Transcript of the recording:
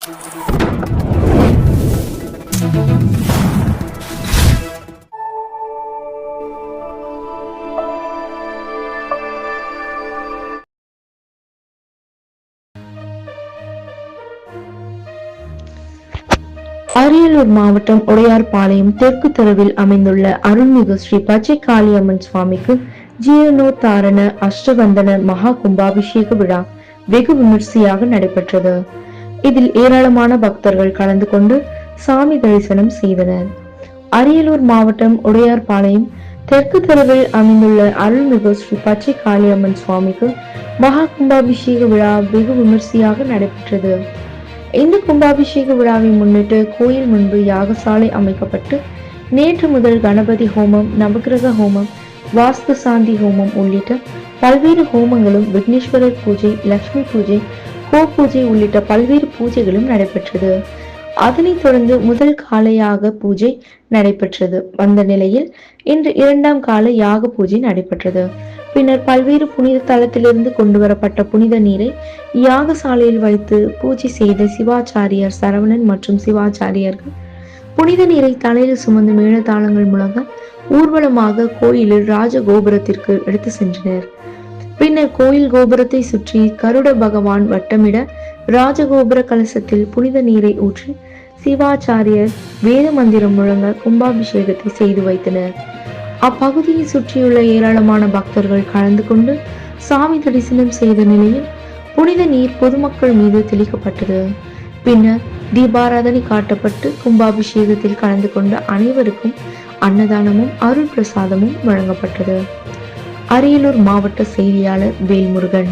அரியலூர் மாவட்டம் உடையார்பாளையம் தெற்கு தெருவில் அமைந்துள்ள அருள்மிகு ஸ்ரீ பச்சை காளியம்மன் சுவாமிக்கு ஜீரணோத்தாரண அஷ்டபந்தன மகா கும்பாபிஷேக விழா வெகு விமர்சையாக நடைபெற்றது. இதில் ஏராளமான பக்தர்கள் கலந்து கொண்டு சாமி தரிசனம் செய்தனர். அரியலூர் மாவட்டம் உடையார்பாளையம் தெற்கு தெருவில் அமைந்துள்ள அருள்மிகு ஸ்ரீ பச்சை காளியம்மன் சுவாமிக்கு மகா கும்பாபிஷேக விழா வெகு விமர்சையாக நடைபெற்றது. இந்த கும்பாபிஷேக விழாவை முன்னிட்டு கோயில் முன்பு யாகசாலை அமைக்கப்பட்டு நேற்று முதல் கணபதி ஹோமம், நவகிரக ஹோமம், வாஸ்து சாந்தி ஹோமம் உள்ளிட்ட பல்வேறு ஹோமங்களும், விக்னேஸ்வரர் பூஜை, லட்சுமி பூஜை, கோ பூஜை உள்ளிட்ட பல்வேறு பூஜைகளும் நடைபெற்றது. அதனைத் தொடர்ந்து முதல் கால யாக பூஜை நடைபெற்றது. அந்த நிலையில் இன்று இரண்டாம் கால யாக பூஜை நடைபெற்றது. பின்னர் பல்வேறு புனித தலத்திலிருந்து கொண்டு வரப்பட்ட புனித நீரை யாகசாலையில் வைத்து பூஜை செய்த சிவாச்சாரியார் சரவணன் மற்றும் சிவாச்சாரியர்கள் புனித நீரை தலையில் சுமந்து மேளதாளங்கள் முழங்க ஊர்வலமாக கோயிலில் ராஜ கோபுரத்திற்கு எடுத்து சென்றனர். பின்னர் கோயில் கோபுரத்தை சுற்றி கருட பகவான் வட்டமிட ராஜகோபுர கலசத்தில் புனித நீரை ஊற்றி சிவாச்சாரியர் வேத மந்திரம் முழங்க கும்பாபிஷேகத்தை செய்து வைத்தனர். அப்பகுதியை சுற்றியுள்ள ஏராளமான பக்தர்கள் கலந்து கொண்டு சாமி தரிசனம் செய்த நிலையில் புனித நீர் பொதுமக்கள் மீது தெளிக்கப்பட்டது. பின்னர் தீபாராதனை காட்டப்பட்டு கும்பாபிஷேகத்தில் கலந்து கொண்ட அனைவருக்கும் அன்னதானமும் அருள் பிரசாதமும் வழங்கப்பட்டது. அரியலூர் மாவட்ட செய்தியாளர் வேல்முருகன்.